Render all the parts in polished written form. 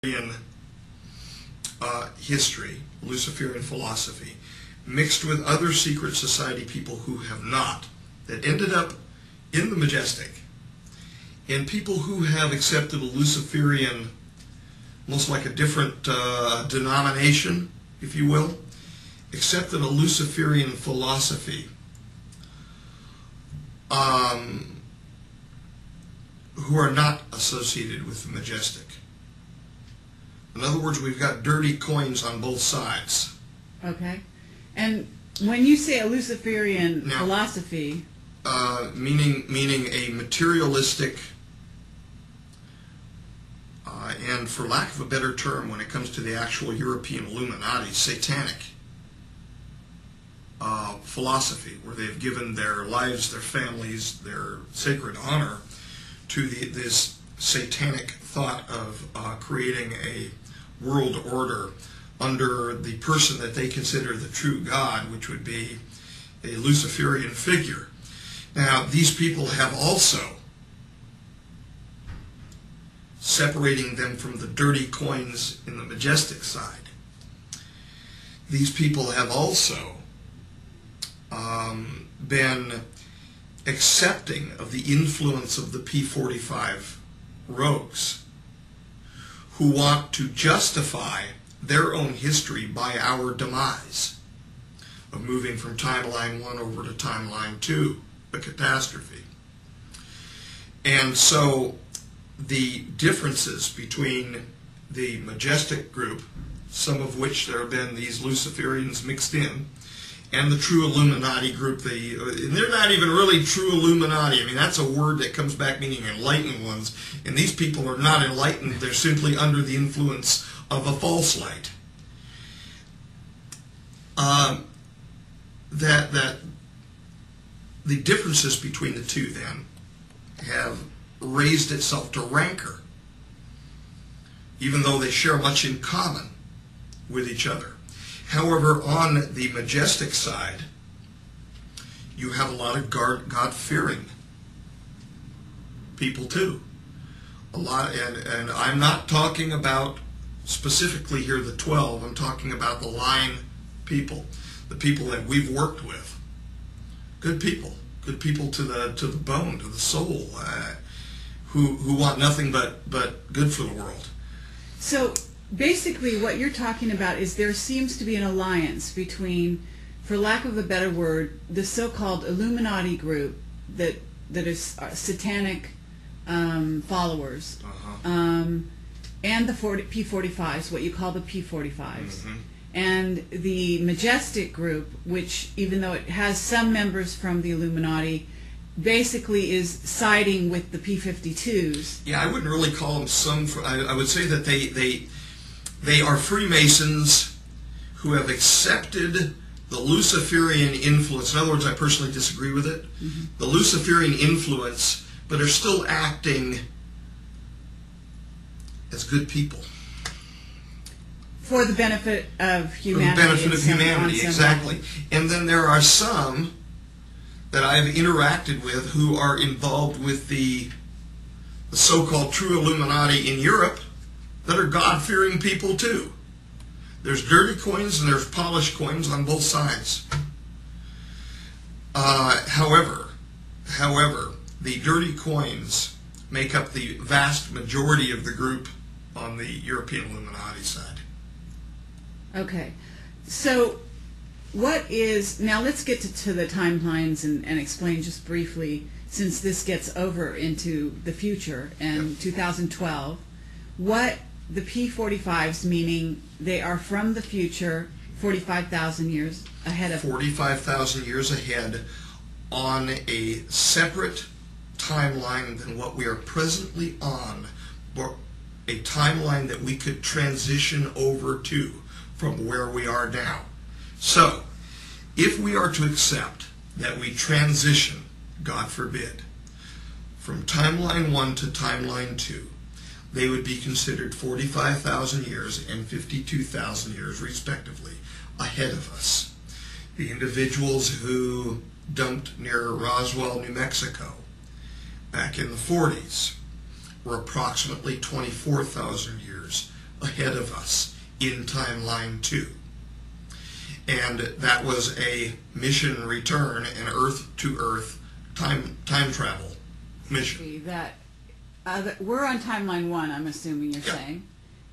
Luciferian history, Luciferian philosophy, mixed with other secret society people who have not, that ended up in the Majestic, and people who have accepted a Luciferian, almost like a different denomination, if you will, accepted a Luciferian philosophy, who are not associated with the Majestic. In other words, we've got dirty coins on both sides. Okay. And when you say a Luciferian philosophy... meaning a materialistic, and for lack of a better term, when it comes to the actual European Illuminati, satanic philosophy, where they've given their lives, their families, their sacred honor to this satanic thought of creating a world order under the person that they consider the true God, which would be a Luciferian figure. Now, these people have also, separating them from the dirty coins in the Majestic side, these people have also been accepting of the influence of the P45 rogues, who want to justify their own history by our demise of moving from timeline 1 over to timeline 2, the catastrophe. And so the differences between the Majestic group, some of which there have been these Luciferians mixed in, and the true Illuminati group, they're not even really true Illuminati. I mean, that's a word that comes back meaning enlightened ones, and these people are not enlightened. They're simply under the influence of a false light. That the differences between the two then have raised itself to rancor, even though they share much in common with each other. However, on the Majestic side, you have a lot of God-fearing people too. A lot, and I'm not talking about specifically here the 12. I'm talking about the line people, the people that we've worked with. Good people to the bone, to the soul, who want nothing but good for the world. So basically what you're talking about is there seems to be an alliance between, for lack of a better word, the so-called Illuminati group that is satanic followers, and the P45s, what you call the P45s, and the Majestic group, which, even though it has some members from the Illuminati, basically is siding with the P52s. Yeah, I wouldn't really call them some. I would say that they are Freemasons who have accepted the Luciferian influence. In other words, I personally disagree with it. The Luciferian influence, but are still acting as good people. For the benefit of humanity. For the benefit of humanity, exactly. And then there are some that I've interacted with who are involved with the so-called true Illuminati in Europe that are God-fearing people too. There's dirty coins and there's polished coins on both sides. However, the dirty coins make up the vast majority of the group on the European Illuminati side. Okay, so what is, now let's get to the timelines and explain just briefly, since this gets over into the future and 2012, what the P45s, meaning they are from the future 45,000 years ahead of 45,000 years ahead on a separate timeline than what we are presently on, or a timeline that we could transition over to from where we are now. So, if we are to accept that we transition, God forbid, from timeline 1 to timeline 2, they would be considered 45,000 years and 52,000 years, respectively, ahead of us. The individuals who dumped near Roswell, New Mexico, back in the 40s, were approximately 24,000 years ahead of us in timeline 2. And that was a mission return, an Earth-to-Earth time travel mission. That we're on timeline 1, I'm assuming you're saying,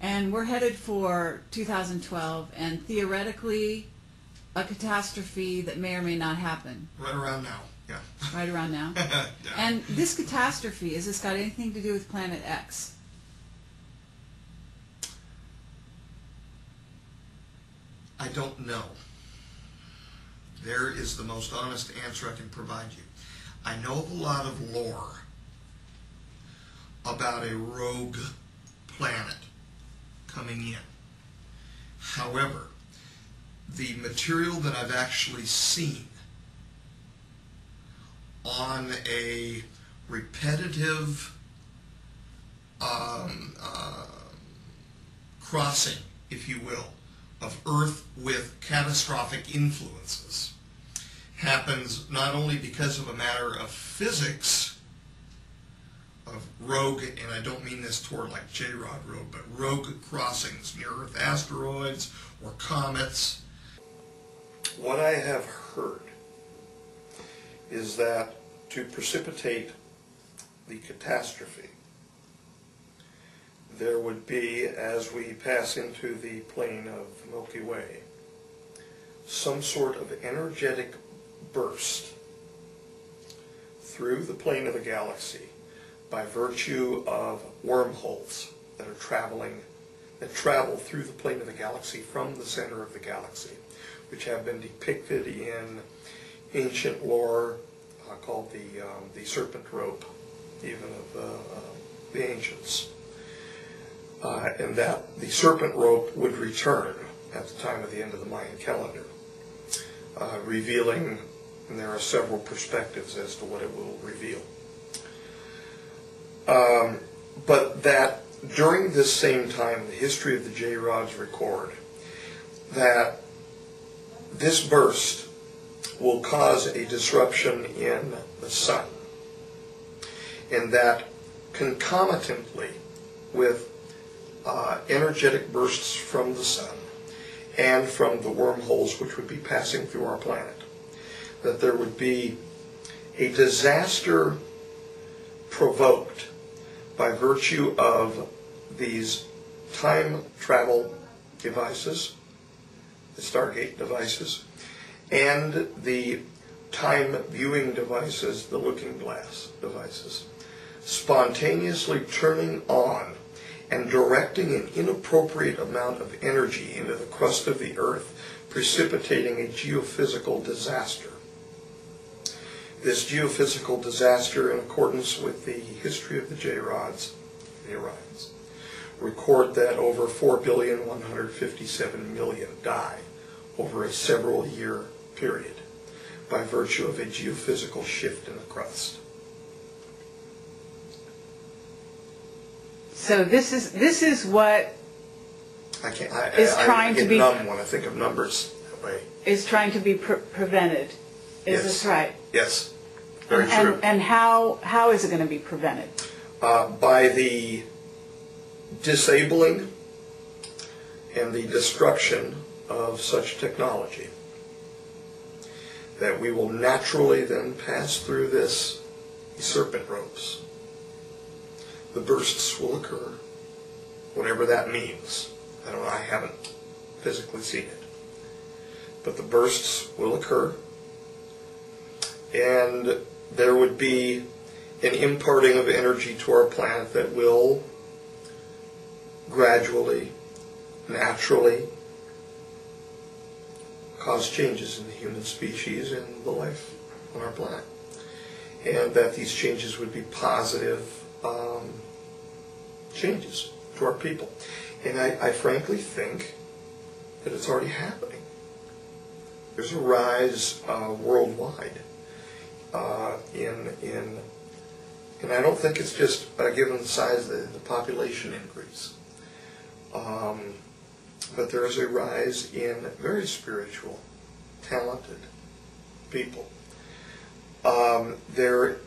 and we're headed for 2012, and theoretically a catastrophe that may or may not happen. Right around now, yeah. Right around now? Yeah. And this catastrophe, has this got anything to do with Planet X? I don't know. There is the most honest answer I can provide you. I know of a lot of lore about a rogue planet coming in. However, the material that I've actually seen on a repetitive crossing, if you will, of Earth with catastrophic influences happens not only because of a matter of physics, of rogue, and I don't mean this toward like J-Rod rogue, but rogue crossings near Earth asteroids or comets. What I have heard is that to precipitate the catastrophe, there would be, as we pass into the plane of the Milky Way, some sort of energetic burst through the plane of the galaxy by virtue of wormholes that travel through the plane of the galaxy from the center of the galaxy, which have been depicted in ancient lore called the serpent rope, even of the ancients. And that the serpent rope would return at the time of the end of the Mayan calendar, revealing, and there are several perspectives as to what it will reveal. But that during this same time, the history of the J-Rods record that this burst will cause a disruption in the sun, and that concomitantly with energetic bursts from the sun and from the wormholes which would be passing through our planet, that there would be a disaster provoked by virtue of these time travel devices, the Stargate devices, and the time viewing devices, the looking glass devices, spontaneously turning on and directing an inappropriate amount of energy into the crust of the Earth, precipitating a geophysical disaster. This geophysical disaster, in accordance with the history of the J-Rods, the Orions, record that over 4,157,000,000 die over a several-year period by virtue of a geophysical shift in the crust. So this is what I get numb when I think of numbers that way. Is trying to be prevented. Is this right? Yes. Very true. And how is it going to be prevented? By the disabling and the destruction of such technology, that we will naturally then pass through these serpent ropes. The bursts will occur, whatever that means. I haven't physically seen it. But the bursts will occur, and there would be an imparting of energy to our planet that will gradually, naturally, cause changes in the human species and the life on our planet. And that these changes would be positive changes to our people. And I frankly think that it's already happening. There's a rise worldwide and I don't think it's just given the size of the population increase. But there is a rise in very spiritual, talented people. There